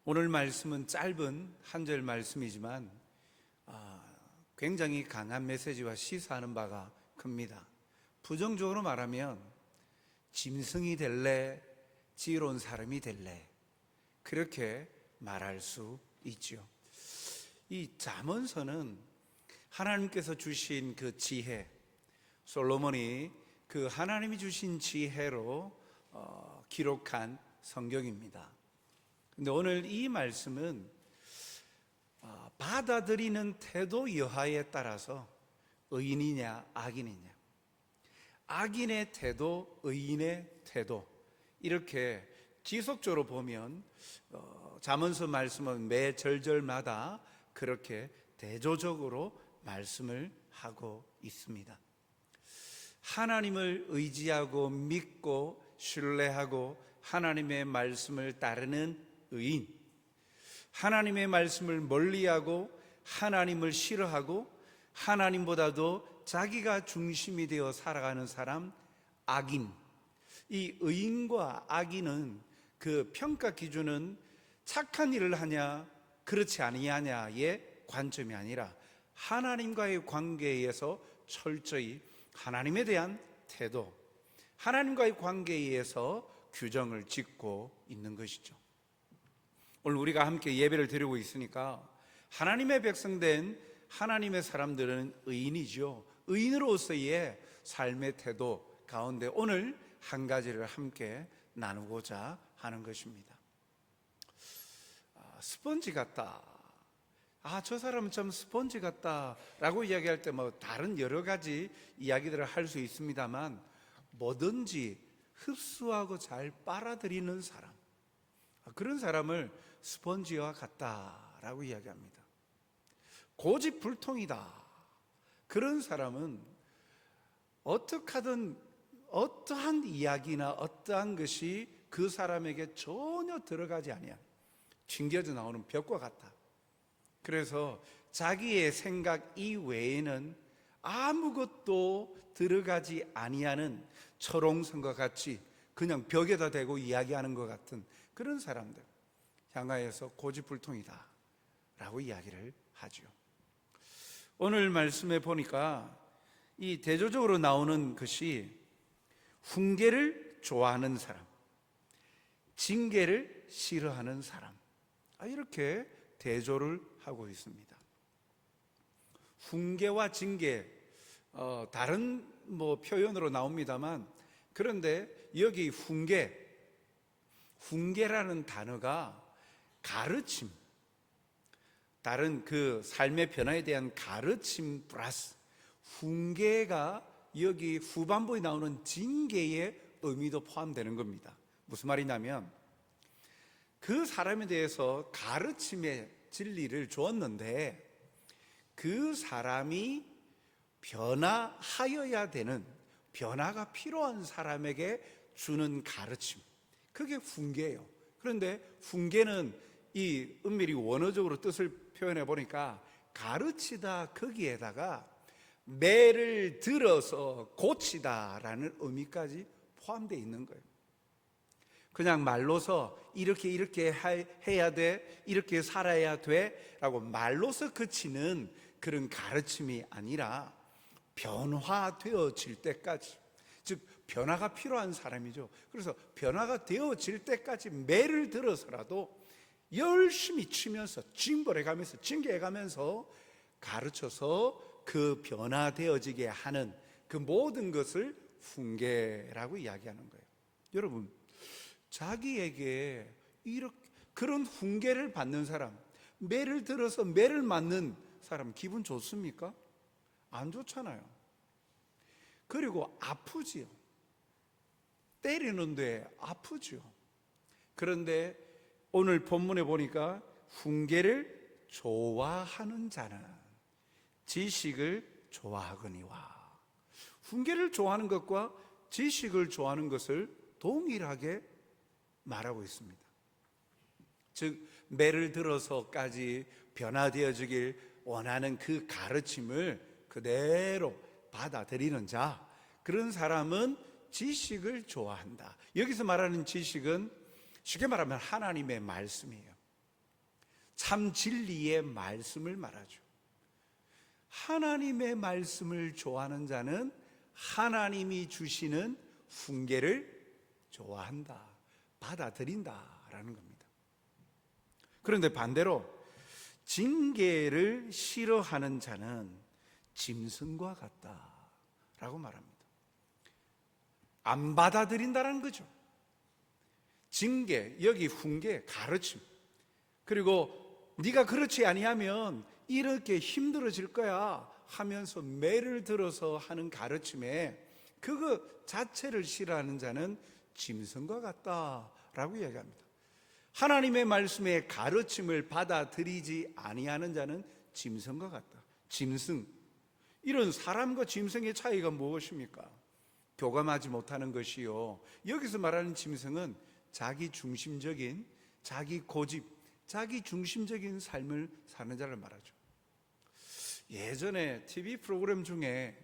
오늘 말씀은 짧은 한 절 말씀이지만 굉장히 강한 메시지와 시사하는 바가 큽니다. 부정적으로 말하면 짐승이 될래, 지혜로운 사람이 될래, 그렇게 말할 수 있죠. 이 잠언서는 하나님께서 주신 그 지혜, 솔로몬이 그 하나님이 주신 지혜로 기록한 성경입니다. 근데 오늘 이 말씀은 받아들이는 태도 여하에 따라서 의인이냐 악인이냐, 악인의 태도, 의인의 태도, 이렇게 지속적으로 보면 잠언서 말씀은 매 절절마다 그렇게 대조적으로 말씀을 하고 있습니다. 하나님을 의지하고 믿고 신뢰하고 하나님의 말씀을 따르는 의인, 하나님의 말씀을 멀리하고 하나님을 싫어하고 하나님보다도 자기가 중심이 되어 살아가는 사람, 악인. 이 의인과 악인은 그 평가 기준은 착한 일을 하냐 그렇지 아니하냐의 관점이 아니라 하나님과의 관계에서 철저히 하나님에 대한 태도, 하나님과의 관계에 의해서 규정을 짓고 있는 것이죠. 오늘 우리가 함께 예배를 드리고 있으니까 하나님의 백성된 하나님의 사람들은 의인이죠. 의인으로서의 삶의 태도 가운데 오늘 한 가지를 함께 나누고자 하는 것입니다. 스펀지 같다. 저 사람은 참 스펀지 같다 라고 이야기할 때 다른 여러 가지 이야기들을 할 수 있습니다만, 뭐든지 흡수하고 잘 빨아들이는 사람, 그런 사람을 스펀지와 같다라고 이야기합니다. 고집불통이다, 그런 사람은 어떻게 하든 어떠한 이야기나 어떠한 것이 그 사람에게 전혀 들어가지 아니한 튕겨져 나오는 벽과 같다. 그래서 자기의 생각 이외에는 아무것도 들어가지 아니하는 철옹성과 같이 그냥 벽에다 대고 이야기하는 것 같은 그런 사람들 향하여서 고집불통이다 라고 이야기를 하죠. 오늘 말씀에 보니까 이 대조적으로 나오는 것이 훈계를 좋아하는 사람, 징계를 싫어하는 사람, 이렇게 대조를 하고 있습니다. 훈계와 징계, 다른 표현으로 나옵니다만, 그런데 여기 훈계라는 단어가 가르침, 다른 그 삶의 변화에 대한 가르침 플러스 훈계가 여기 후반부에 나오는 징계의 의미도 포함되는 겁니다. 무슨 말이냐면, 그 사람에 대해서 가르침의 진리를 주었는데 그 사람이 변화하여야 되는, 변화가 필요한 사람에게 주는 가르침, 그게 훈계예요. 그런데 훈계는 이 은밀히 원어적으로 뜻을 표현해 보니까 가르치다, 거기에다가 매를 들어서 고치다라는 의미까지 포함되어 있는 거예요. 그냥 말로서 이렇게 해야 돼, 이렇게 살아야 돼 라고 말로서 그치는 그런 가르침이 아니라 변화되어질 때까지, 즉 변화가 필요한 사람이죠. 그래서 변화가 되어질 때까지 매를 들어서라도 열심히 치면서 징벌해가면서 징계해가면서 가르쳐서 그 변화되어지게 하는 그 모든 것을 훈계라고 이야기하는 거예요. 여러분, 자기에게 그런 훈계를 받는 사람, 매를 들어서 매를 맞는 사람 기분 좋습니까? 안 좋잖아요. 그리고 아프지요. 때리는데 아프죠. 그런데 오늘 본문에 보니까 훈계를 좋아하는 자는 지식을 좋아하거니와, 훈계를 좋아하는 것과 지식을 좋아하는 것을 동일하게 말하고 있습니다. 즉 매를 들어서까지 변화되어지길 원하는 그 가르침을 그대로 받아들이는 자, 그런 사람은 지식을 좋아한다. 여기서 말하는 지식은 쉽게 말하면 하나님의 말씀이에요. 참 진리의 말씀을 말하죠. 하나님의 말씀을 좋아하는 자는 하나님이 주시는 훈계를 좋아한다, 받아들인다라는 겁니다. 그런데 반대로 징계를 싫어하는 자는 짐승과 같다라고 말합니다. 안 받아들인다는 거죠. 징계, 여기 훈계, 가르침, 그리고 네가 그렇지 아니하면 이렇게 힘들어질 거야 하면서 매를 들어서 하는 가르침에 그거 자체를 싫어하는 자는 짐승과 같다라고 이야기합니다. 하나님의 말씀에 가르침을 받아들이지 아니하는 자는 짐승과 같다. 짐승, 이런 사람과 짐승의 차이가 무엇입니까? 교감하지 못하는 것이요, 여기서 말하는 짐승은 자기 중심적인, 자기 고집, 자기 중심적인 삶을 사는 자를 말하죠. 예전에 TV 프로그램 중에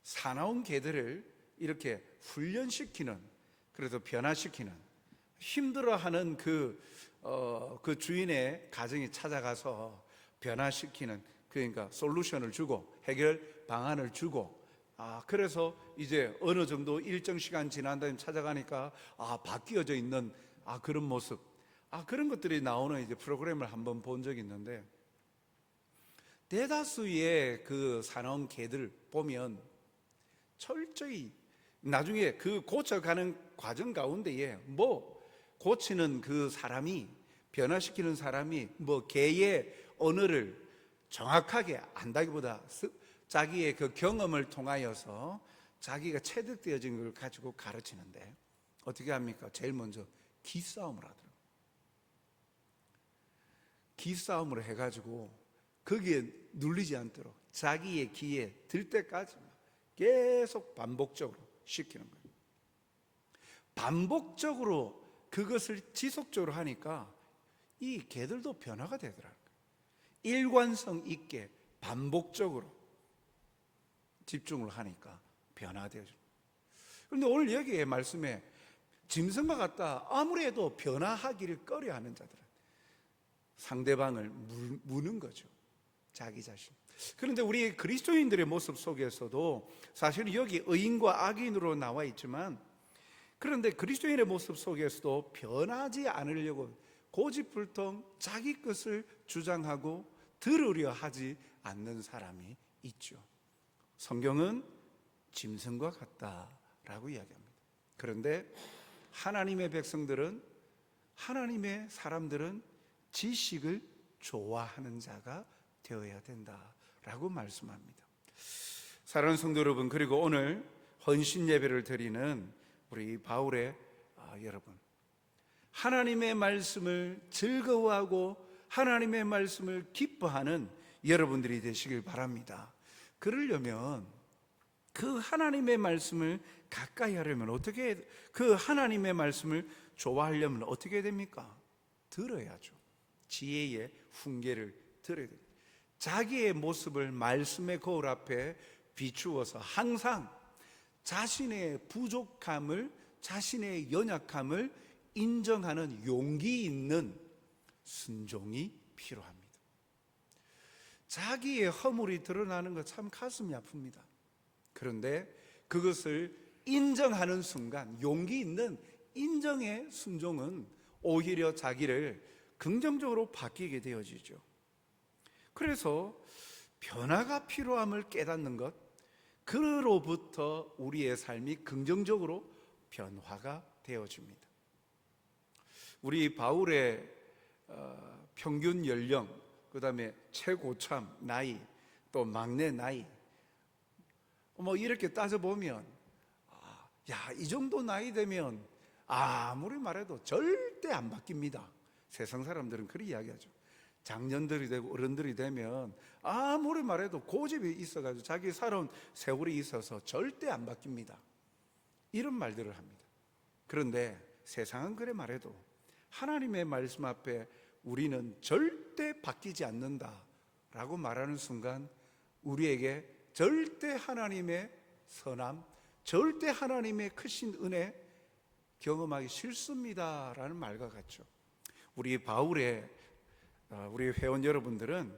사나운 개들을 이렇게 훈련시키는, 그래서 변화시키는, 힘들어하는 그 주인의 가정에 찾아가서 변화시키는, 그러니까 솔루션을 주고 해결 방안을 주고, 그래서 이제 어느 정도 일정 시간 지난 다음에 찾아가니까 바뀌어져 있는 그런 모습, 그런 것들이 나오는 이제 프로그램을 한번 본 적이 있는데, 대다수의 그 사나운 개들 보면 철저히 나중에 그 고쳐가는 과정 가운데에 고치는 그 사람이, 변화시키는 사람이 개의 언어를 정확하게 안다기보다 자기의 그 경험을 통하여서 자기가 체득되어진 걸 가지고 가르치는데, 어떻게 합니까? 제일 먼저 기싸움을 하더라고요. 기싸움을 해가지고 거기에 눌리지 않도록 자기의 기에 들 때까지 계속 반복적으로 시키는 거예요. 반복적으로 그것을 지속적으로 하니까 이 개들도 변화가 되더라고요. 일관성 있게 반복적으로 집중을 하니까 변화되어져. 그런데 오늘 여기에 말씀에 짐승과 같다, 아무리 해도 변화하기를 꺼려하는 자들은 상대방을 무는 거죠, 자기 자신. 그런데 우리 그리스도인들의 모습 속에서도 사실 여기 의인과 악인으로 나와 있지만, 그런데 그리스도인의 모습 속에서도 변하지 않으려고 고집불통 자기 것을 주장하고 들으려 하지 않는 사람이 있죠. 성경은 짐승과 같다라고 이야기합니다. 그런데 하나님의 백성들은, 하나님의 사람들은 지식을 좋아하는 자가 되어야 된다라고 말씀합니다. 사랑하는 성도 여러분, 그리고 오늘 헌신 예배를 드리는 우리 바울의 여러분, 하나님의 말씀을 즐거워하고 하나님의 말씀을 기뻐하는 여러분들이 되시길 바랍니다. 그러려면, 그 하나님의 말씀을 가까이 하려면 어떻게, 그 하나님의 말씀을 좋아하려면 어떻게 됩니까? 들어야죠. 지혜의 훈계를 들어야 됩니다. 자기의 모습을 말씀의 거울 앞에 비추어서 항상 자신의 부족함을, 자신의 연약함을 인정하는 용기 있는 순종이 필요합니다. 자기의 허물이 드러나는 것 참 가슴이 아픕니다. 그런데 그것을 인정하는 순간, 용기 있는 인정의 순종은 오히려 자기를 긍정적으로 바뀌게 되어지죠. 그래서 변화가 필요함을 깨닫는 것, 그로부터 우리의 삶이 긍정적으로 변화가 되어집니다. 우리 바울의 평균 연령, 그 다음에 최고참 나이, 또 막내 나이, 이렇게 따져보면, 이 정도 나이 되면 아무리 말해도 절대 안 바뀝니다. 세상 사람들은 그렇게 이야기하죠. 장년들이 되고 어른들이 되면 아무리 말해도 고집이 있어가지고 자기 살아온 세월이 있어서 절대 안 바뀝니다, 이런 말들을 합니다. 그런데 세상은 그래 말해도 하나님의 말씀 앞에 우리는 절대 바뀌지 않는다라고 말하는 순간, 우리에게 절대 하나님의 선함, 절대 하나님의 크신 은혜 경험하기 싫습니다라는 말과 같죠. 우리 바울의 우리 회원 여러분들은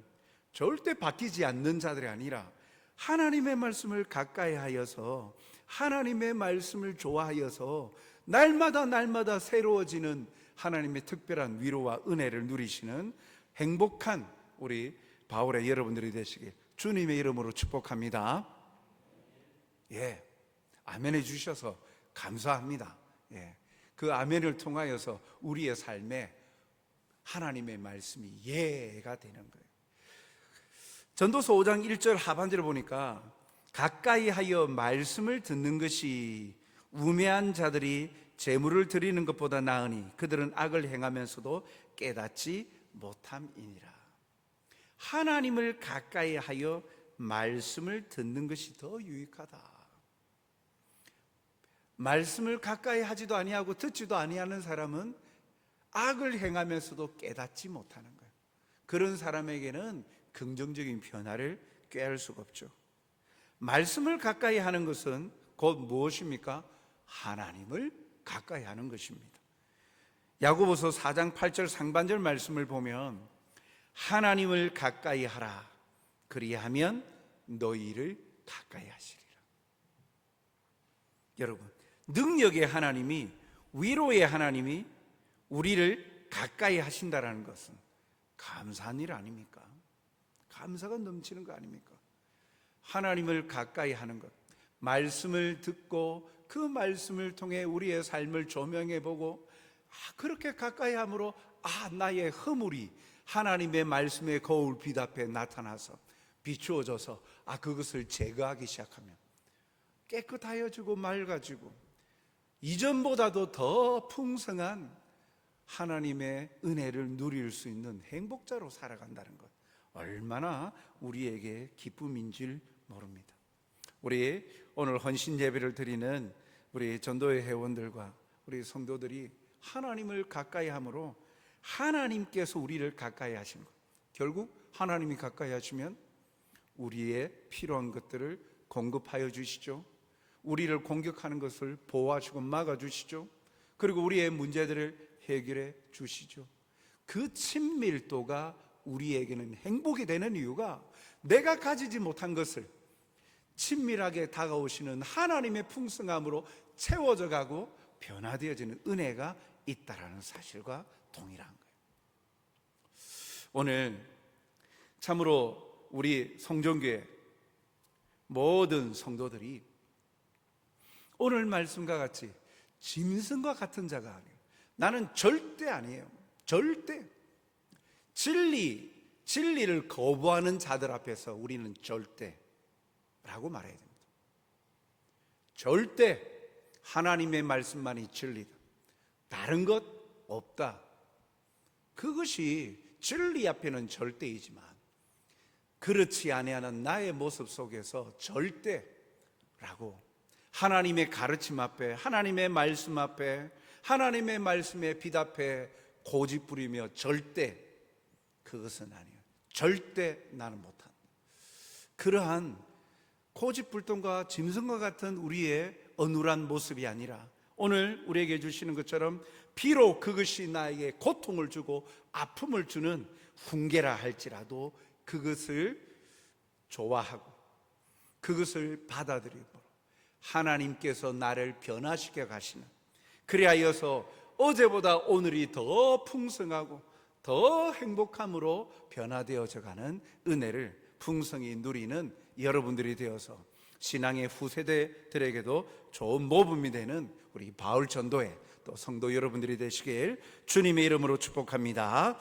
절대 바뀌지 않는 자들이 아니라 하나님의 말씀을 가까이 하여서 하나님의 말씀을 좋아하여서 날마다 새로워지는 하나님의 특별한 위로와 은혜를 누리시는 행복한 우리 바울의 여러분들이 되시길 주님의 이름으로 축복합니다. 예, 아멘 해주셔서 감사합니다. 예, 그 아멘을 통하여서 우리의 삶에 하나님의 말씀이 예가 되는 거예요. 전도서 5장 1절 하반절을 보니까 가까이 하여 말씀을 듣는 것이 우매한 자들이 재물을 드리는 것보다 나으니 그들은 악을 행하면서도 깨닫지 못함이니라. 하나님을 가까이 하여 말씀을 듣는 것이 더 유익하다. 말씀을 가까이 하지도 아니하고 듣지도 아니하는 사람은 악을 행하면서도 깨닫지 못하는 거예요. 그런 사람에게는 긍정적인 변화를 꾀할 수가 없죠. 말씀을 가까이 하는 것은 곧 무엇입니까? 하나님을 가까이 하는 것입니다. 야고보서 4장 8절 상반절 말씀을 보면 하나님을 가까이 하라, 그리하면 너희를 가까이 하시리라. 여러분, 능력의 하나님이, 위로의 하나님이 우리를 가까이 하신다라는 것은 감사한 일 아닙니까? 감사가 넘치는 거 아닙니까? 하나님을 가까이 하는 것, 말씀을 듣고 그 말씀을 통해 우리의 삶을 조명해 보고 그렇게 가까이 함으로 나의 허물이 하나님의 말씀의 거울 빛 앞에 나타나서 비추어져서 그것을 제거하기 시작하면 깨끗하여지고 맑아지고 이전보다도 더 풍성한 하나님의 은혜를 누릴 수 있는 행복자로 살아간다는 것, 얼마나 우리에게 기쁨인 줄 모릅니다. 우리 오늘 헌신 예배를 드리는 우리 전도회 회원들과 우리 성도들이 하나님을 가까이 함으로 하나님께서 우리를 가까이 하신 것, 결국 하나님이 가까이 하시면 우리의 필요한 것들을 공급하여 주시죠. 우리를 공격하는 것을 보호하시고 막아주시죠. 그리고 우리의 문제들을 해결해 주시죠. 그 친밀도가 우리에게는 행복이 되는 이유가 내가 가지지 못한 것을 친밀하게 다가오시는 하나님의 풍성함으로 채워져 가고 변화되어지는 은혜가 있다라는 사실과 동일한 거예요. 오늘 참으로 우리 성전교회 모든 성도들이 오늘 말씀과 같이 짐승과 같은 자가 아니에요. 나는 절대 아니에요. 절대. 진리를 거부하는 자들 앞에서 우리는 절대라고 말해야 됩니다. 절대 하나님의 말씀만이 진리다. 다른 것 없다. 그것이 진리 앞에는 절대이지만 그렇지 아니하는 나의 모습 속에서 절대라고 하나님의 가르침 앞에, 하나님의 말씀 앞에, 하나님의 말씀의 빛 앞에 고집 부리며 절대, 그것은 아니에요. 절대 나는 못한다. 그러한 고집불통과 짐승과 같은 우리의 어눌한 모습이 아니라 오늘 우리에게 주시는 것처럼 비록 그것이 나에게 고통을 주고 아픔을 주는 훈계라 할지라도 그것을 좋아하고 그것을 받아들이고 하나님께서 나를 변화시켜 가시는, 그리하여서 어제보다 오늘이 더 풍성하고 더 행복함으로 변화되어져 가는 은혜를 풍성히 누리는 여러분들이 되어서 신앙의 후세대들에게도 좋은 모범이 되는 우리 바울 전도회 또 성도 여러분들이 되시길 주님의 이름으로 축복합니다.